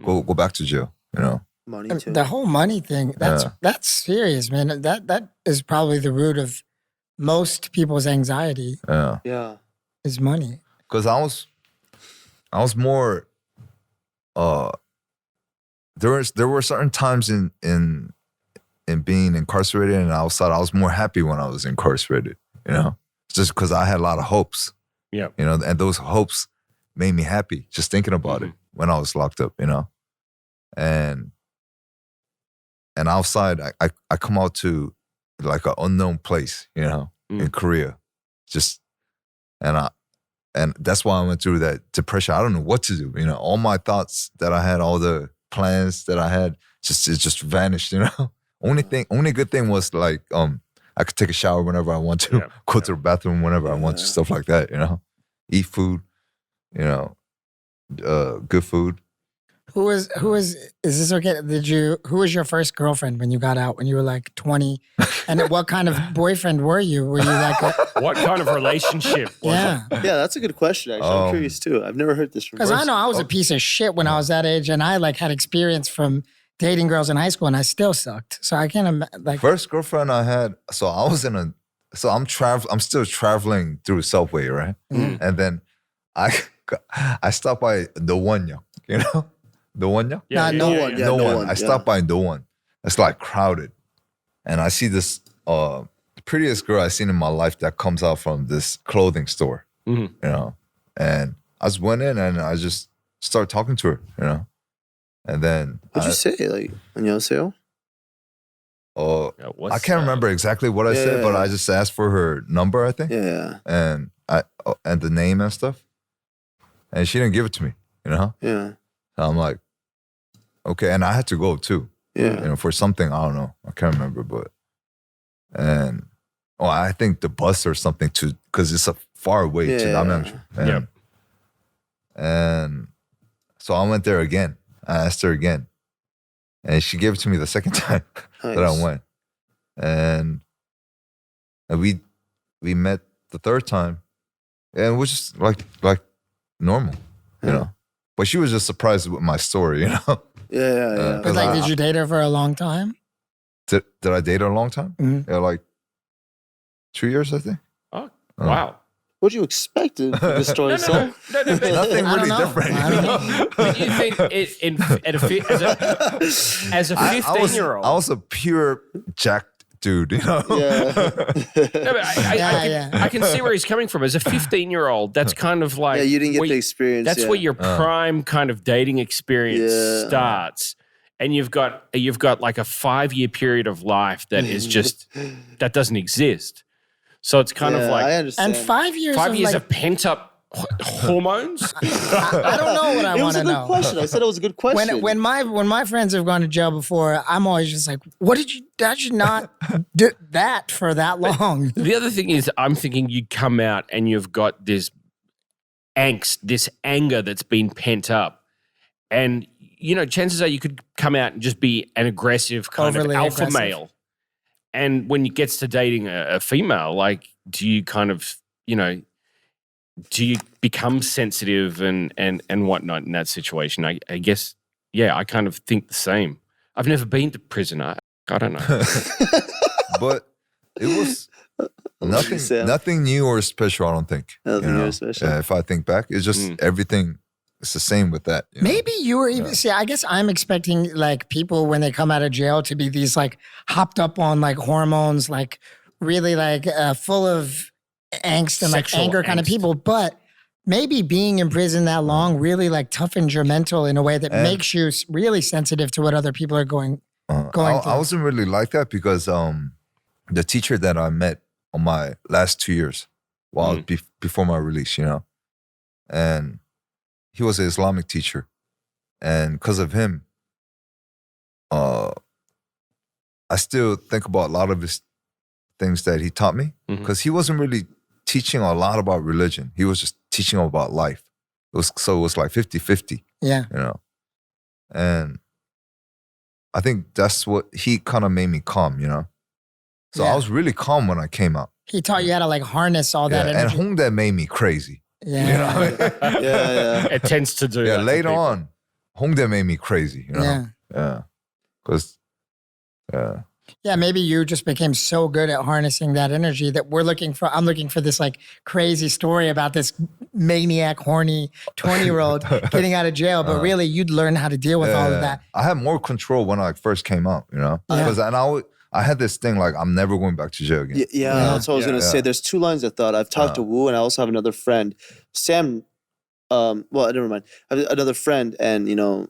go back to jail, you know. Money too. The whole money thing, that's serious, man. That is probably the root of most people's anxiety. Yeah. Is money. Because I was more there were certain times in being incarcerated and outside, I was more happy when I was incarcerated, you know. Just because I had a lot of hopes. Yeah. You know, and those hopes made me happy just thinking about it when I was locked up, you know. And and outside, I come out to like an unknown place, you know, in Korea. Just, and that's why I went through that depression. I don't know what to do. You know, all my thoughts that I had, all the plans that I had, it just vanished. You know, only good thing was like I could take a shower whenever I want to, go to the bathroom whenever I want to, stuff like that. You know, eat food. You know, good food. Who is this okay? Who was your first girlfriend when you got out, when you were like 20? And what kind of boyfriend were you? Were you like what kind of relationship was it? Yeah, that's a good question, actually. I'm curious too. I've never heard this from Because I know I was a piece of shit when I was that age, and I like had experience from dating girls in high school, and I still sucked. So I can't like first girlfriend I had. So I was I'm still traveling through subway, right? And then I stopped by the one, you know. The one, No one. I stopped by the one. It's like crowded, and I see this prettiest girl I've seen in my life that comes out from this clothing store, you know. And I just went in and I just started talking to her, you know. And then what'd you say, like, 안녕하세요? I can't remember exactly what I said, but I just asked for her number, I think. Yeah. And and the name and stuff, and she didn't give it to me, you know. Yeah. So I'm like, okay, and I had to go too. Yeah. You know, for something, I don't know. I can't remember, but I think the bus or something too, because it's a far away to Hammington. And so I went there again. I asked her again. And she gave it to me the second time that I went. And we met the third time. And it was just like normal, you know. But she was just surprised with my story, you know. Yeah. But like, did you date her for a long time? Did I date her a long time? Mm-hmm. Yeah, like 2 years, I think. Oh, wow. What do you expect in this story, Saul? No, Nothing really different. I don't know. But you think as a 15-year-old, I was a pure jacked dude, you know. Yeah. No, but I can see where he's coming from. As a 15-year-old, that's kind of like You didn't get the experience. That's where your prime kind of dating experience starts, and you've got like a 5-year period of life that is just that doesn't exist. So it's kind of like I understand. And 5 years. 5 years like, of pent up hormones. I don't know what I It want was a to good know. question. I said it was a good question. When my friends have gone to jail before, I'm always just like, how'd you not do that for that long? The other thing is, I'm thinking you come out and you've got this angst, this anger that's been pent up. And, you know, chances are you could come out and just be an aggressive kind Overly of alpha aggressive. male. And when it gets to dating a female, like, do you kind of, you know, do you become sensitive and whatnot in that situation? I guess, I kind of think the same. I've never been to prison. I don't know. But it was nothing new or special, I don't think. Nothing new or special. If I think back, it's just everything. It's the same with that. You know? Maybe you were even, see, I guess I'm expecting like people when they come out of jail to be these like hopped up on like hormones, like really like full of angst and like Sexual anger kind of angst. people. But maybe being in prison that long really like toughens your mental in a way that makes you really sensitive to what other people are going through. I wasn't really like that because the teacher that I met on my last 2 years, before my release, you know, and he was an Islamic teacher, and because of him, I still think about a lot of his things that he taught me, because he wasn't really teaching a lot about religion. He was just teaching about life. It was like 50-50, Yeah. you know, and I think that's what he kind of made me calm, you know. So I was really calm when I came out. He taught you how to like harness all that And energy. Hongdae made me crazy. Yeah. You know? Yeah. It tends to do Yeah, that to later people. on, Hongdae made me crazy, you know? Yeah. Because, Yeah, maybe you just became so good at harnessing that energy that I'm looking for this like crazy story about this maniac, horny 20-year-old getting out of jail. But really, you'd learn how to deal with all of that. I had more control when I first came out, you know? Yeah. Because I had this thing like, I'm never going back to jail again. Yeah, that's what I was going to say. There's two lines I thought. I've talked to Wu, and I also have another friend. Sam, well, never mind. I have another friend, and, you know,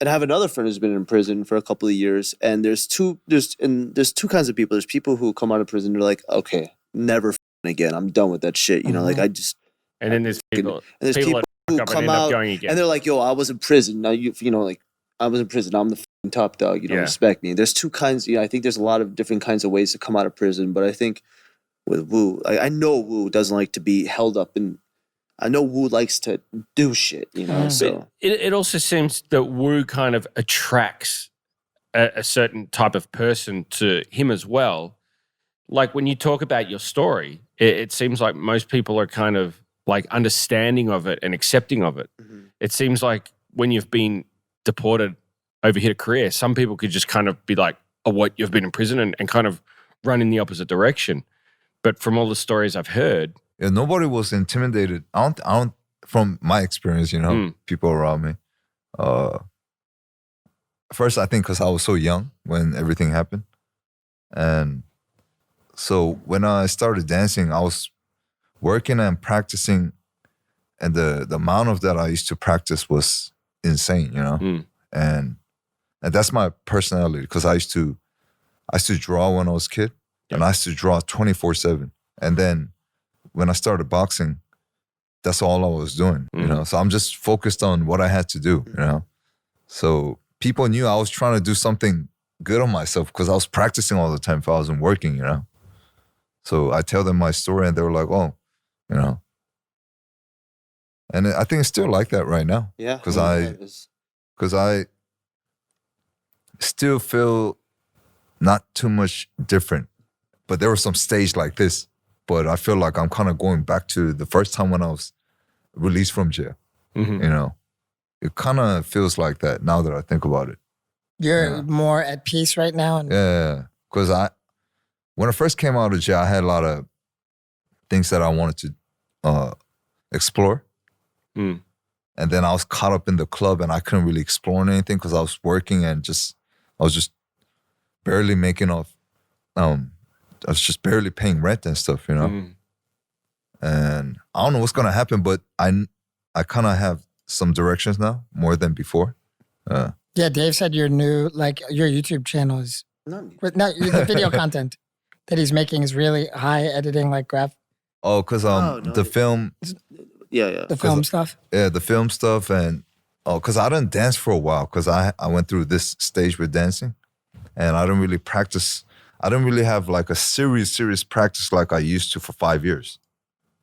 and I have another friend who's been in prison for a couple of years. And there's two kinds of people. There's people who come out of prison. They're like, okay, never again. I'm done with that shit. You know, like I just. And then there's people. And there's people who come out going again. and they're like, yo, I was in prison. Now you know, like I was in prison. I'm the top dog. You don't respect me. There's two kinds. I think there's a lot of different kinds of ways to come out of prison. But I think with Wu, I know Wu doesn't like to be held up, and I know Wu likes to do shit. You know, so it also seems that Wu kind of attracts a certain type of person to him as well. Like when you talk about your story, it seems like most people are kind of like understanding of it and accepting of it. Mm-hmm. It seems like when you've been deported over here to Korea, some people could just kind of be like, oh, what, you've been in prison and kind of run in the opposite direction. But from all the stories I've heard. Yeah, nobody was intimidated. I don't from my experience, you know, people around me. First, I think because I was so young when everything happened. And so when I started dancing, I was working and practicing, and the amount of that I used to practice was insane, you know? And that's my personality, because I used to draw when I was a kid, and I used to draw 24/7. And then when I started boxing, that's all I was doing, you know? So I'm just focused on what I had to do, you know? So people knew I was trying to do something good on myself because I was practicing all the time if I wasn't working, you know? So I tell them my story and they were like, oh, you know. And I think it's still like that right now. Yeah. Because I still feel not too much different. But there was some stage like this. But I feel like I'm kind of going back to the first time when I was released from jail. You know, it kind of feels like that now that I think about it. You're more at peace right now? Yeah. Because when I first came out of jail, I had a lot of things that I wanted to explore. And then I was caught up in the club and I couldn't really explore anything because I was working and I was just barely making off. I was just barely paying rent and stuff, you know? And I don't know what's going to happen, but I kind of have some directions now, more than before. Yeah, Dave said your your YouTube channel is, the video content that he's making is really high editing, like graph. Oh, because the film. The film stuff. Yeah, the film stuff. And because I didn't dance for a while because I went through this stage with dancing and I didn't really practice. I didn't really have like a serious practice like I used to for 5 years.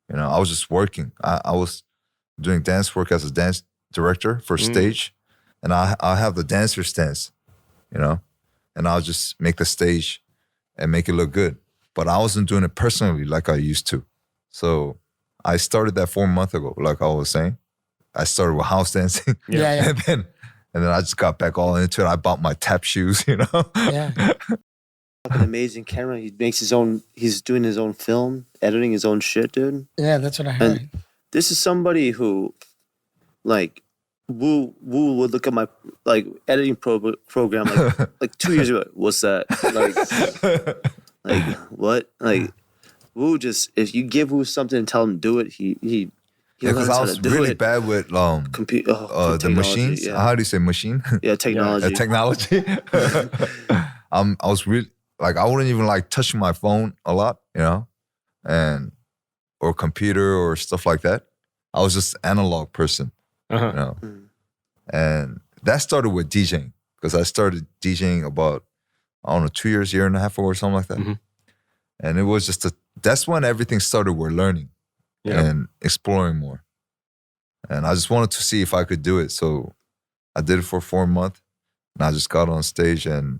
You know, I was just working. I was doing dance work as a dance director for stage. And I have the dancer stance, you know, and I'll just make the stage and make it look good. But I wasn't doing it personally like I used to. So I started that 4 months ago, like I was saying. I started with house dancing. Yeah. And then I just got back all into it. I bought my tap shoes, you know? Yeah. An amazing camera. He makes he's doing his own film, editing his own shit, dude. Yeah, that's what I heard. And this is somebody who, like, Wu would look at my editing program like 2 years ago. What's that? Like what? Like Wu just, if you give Wu something and tell him to do it, he because I was really bad with the machines. Yeah. How do you say machine? Yeah, technology. Technology. I was really I wouldn't even touch my phone a lot, you know, or computer or stuff like that. I was just an analog person. You know? And that started with DJing because I started DJing about, I don't know, 2 years, year and a half ago or something like that. And it was just that's when everything started with learning and exploring more. And I just wanted to see if I could do it. So I did it for 4 months and I just got on stage and,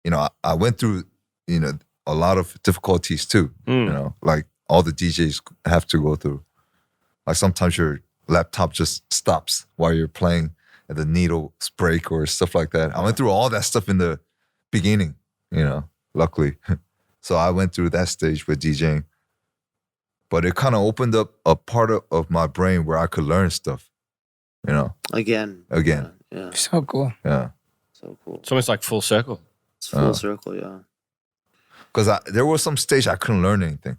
you know, I went through, you know, a lot of difficulties too, you know, like all the DJs have to go through. Like sometimes your laptop just stops while you're playing and the needles break or stuff like that. I went through all that stuff in the beginning, you know, luckily. So I went through that stage with DJing. But it kind of opened up a part of my brain where I could learn stuff, you know. Again. Yeah. So cool. Yeah. So cool. It's almost like full circle. It's full circle, yeah. Because there was some stage I couldn't learn anything,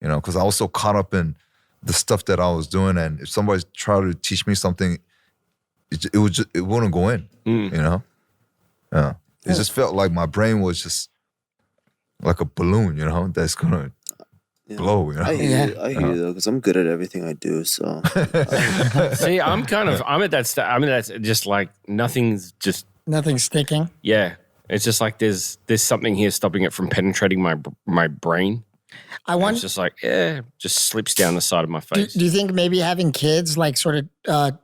you know, because I was so caught up in the stuff that I was doing. And if somebody tried to teach me something, it wouldn't go in. You know? Yeah. It just felt like my brain was just like a balloon, you know, that's gonna blow, you know? I hear you though, because I'm good at everything I do. So See, I'm at that just like nothing's sticking. Yeah. It's just like there's something here stopping it from penetrating my brain. It's just like, just slips down the side of my face. Do you think maybe having kids like sort of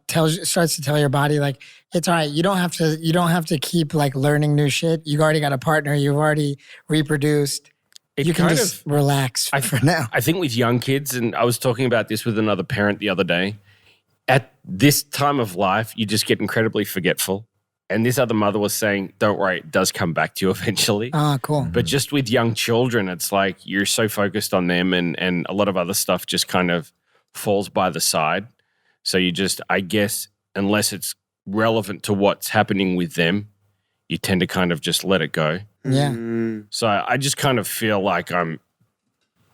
starts to tell your body like it's all right, you don't have to keep like learning new shit. You've already got a partner, you've already reproduced. You can just relax for now. I think with young kids, and I was talking about this with another parent the other day, at this time of life, you just get incredibly forgetful. And this other mother was saying, don't worry, it does come back to you eventually. Ah, cool. But just with young children, it's like you're so focused on them and a lot of other stuff just kind of falls by the side. So you just, I guess, unless it's relevant to what's happening with them, you tend to kind of just let it go. Yeah. So I just kind of feel like I'm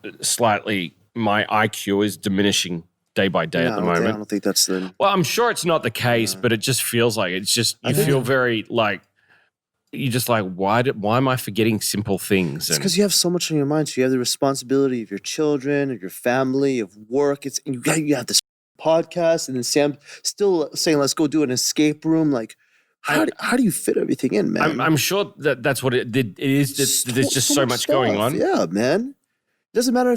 my IQ is diminishing day by day at the moment. I don't think that's the... Well, I'm sure it's not the case, but it just feels like it's just, you feel very like, you're just like, why am I forgetting simple things? It's because you have so much on your mind. So you have the responsibility of your children, of your family, of work. You have this podcast, and then Sam still saying, let's go do an escape room. Like, how do you fit everything in, man? I'm sure that's what it is. There's just so much going on. Yeah, man. It doesn't matter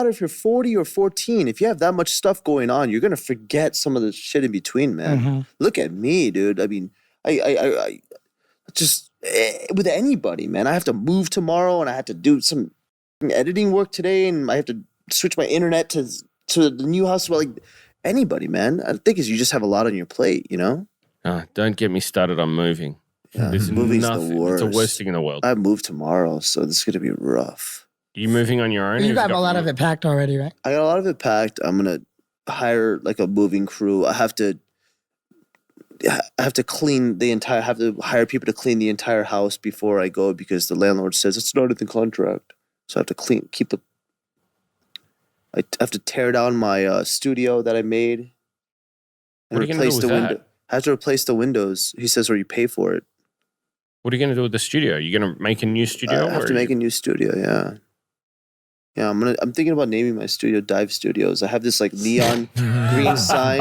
if you're 40 or 14. If you have that much stuff going on, you're gonna forget some of the shit in between, man. Mm-hmm. Look at me, dude. I mean, I just with anybody, man. I have to move tomorrow, and I have to do some editing work today, and I have to switch my internet to the new house. Well, like anybody, man. I think you just have a lot on your plate, you know. Don't get me started on moving. Yeah, moving's the worst. It's the worst thing in the world. I move tomorrow, so this is gonna be rough. Are you moving on your own? You got a lot of it packed already, right? I got a lot of it packed. I'm gonna hire like a moving crew. I have to clean the entire. I have to hire people to clean the entire house before I go because the landlord says it's not in the contract. So I have to I have to tear down my studio that I made and What are you gonna do with that? I have to replace the windows. He says, or you pay for it. What are you going to do with the studio? You're going to make a new studio? I have to make a new studio, yeah. Yeah, I'm thinking about naming my studio Dive Studios. I have this like neon green sign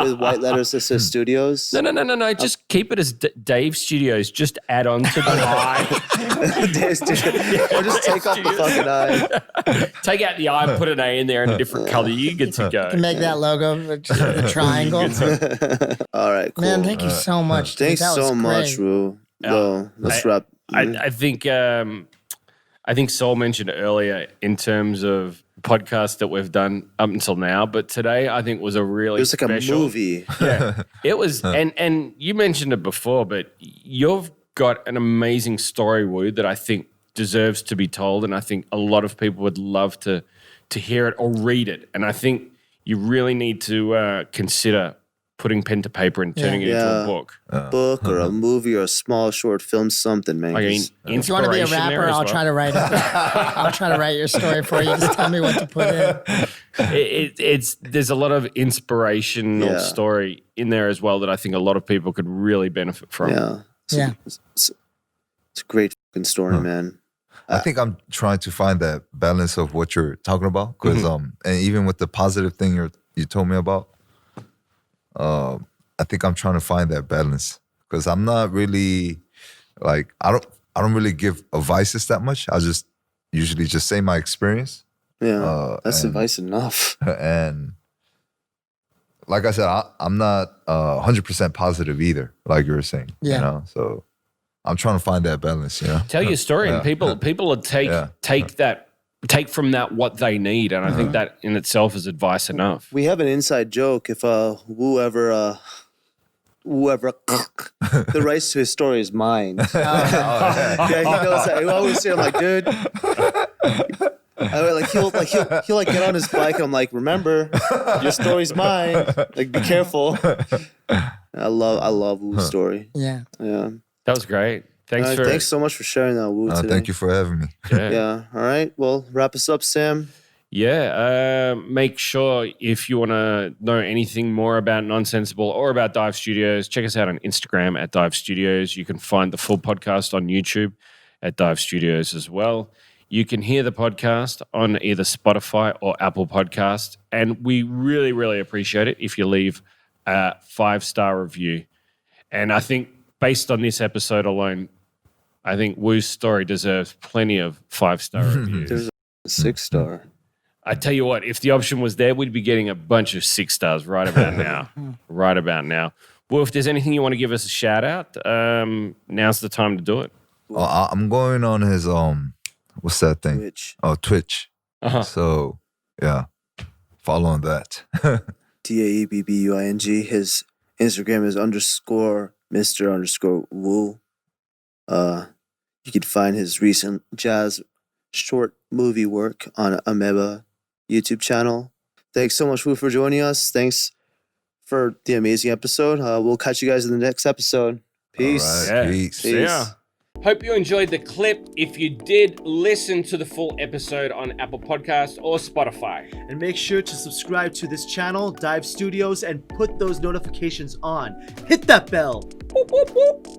with white letters that says studios. No. Just keep it as Dave Studios. Just add on to the I. Dave Studios. Or just take off the fucking I. Take out the I, put an A in there in a different color. You get to go. To make that logo, the triangle. All right, cool. Man, thank you so much. Thanks so much, Roo. Well, let's wrap. I think Saul mentioned earlier in terms of podcasts that we've done up until now, but today I think was a really special. It was like a movie. Yeah, it was, and you mentioned it before, but you've got an amazing story, Woo, that I think deserves to be told, and I think a lot of people would love to hear it or read it, and I think you really need to consider putting pen to paper and turning it into a book. Book or a movie or a small short film, something, man. I mean, if you want to be a rapper, I'll try to write it. I'll try to write your story for you. Just tell me what to put in. There's a lot of inspirational story in there as well that I think a lot of people could really benefit from. Yeah. It's a great fucking story, man. I think I'm trying to find that balance of what you're talking about. Because and even with the positive thing you told me about, I think I'm trying to find that balance because I'm not really like I don't really give advices that much. I just usually just say my experience. Yeah, that's advice enough. And like I said, I'm not 100% positive either. Like you were saying, you know. So I'm trying to find that balance. You know, tell your story, and people would take from that what they need, and I think that in itself is advice enough. We have an inside joke. If whoever the rights to his story is mine. Yeah, he knows that. I always say, I'm like, dude. He'll like get on his bike and I'm like, remember, your story's mine. Like, be careful. I love Woo's story. Yeah. That was great. Thanks so much for sharing that, Woo, today. Thank you for having me. Yeah. All right. Well, wrap us up, Sam. Yeah, make sure if you want to know anything more about Nonsensible or about Dive Studios, check us out on Instagram at Dive Studios. You can find the full podcast on YouTube at Dive Studios as well. You can hear the podcast on either Spotify or Apple Podcast. And we really, really appreciate it if you leave a 5-star review. And I think based on this episode alone, I think Woo's story deserves plenty of 5-star reviews. There's a 6-star. I tell you what, if the option was there, we'd be getting a bunch of 6 stars right about now. Right about now. Well, if there's anything you want to give us a shout out, now's the time to do it. I'm going on his what's that thing? Twitch. Oh, Twitch. Uh-huh. So yeah, follow on that. DAEBBUING. His Instagram is _Mr_Woo. You can find his recent jazz short movie work on Ameba YouTube channel. Thanks so much, Woo, for joining us. Thanks for the amazing episode. We'll catch you guys in the next episode. Peace. All right, peace. Yeah. Hope you enjoyed the clip. If you did, listen to the full episode on Apple Podcasts or Spotify. And make sure to subscribe to this channel, Dive Studios, and put those notifications on. Hit that bell. Whoop, whoop, whoop.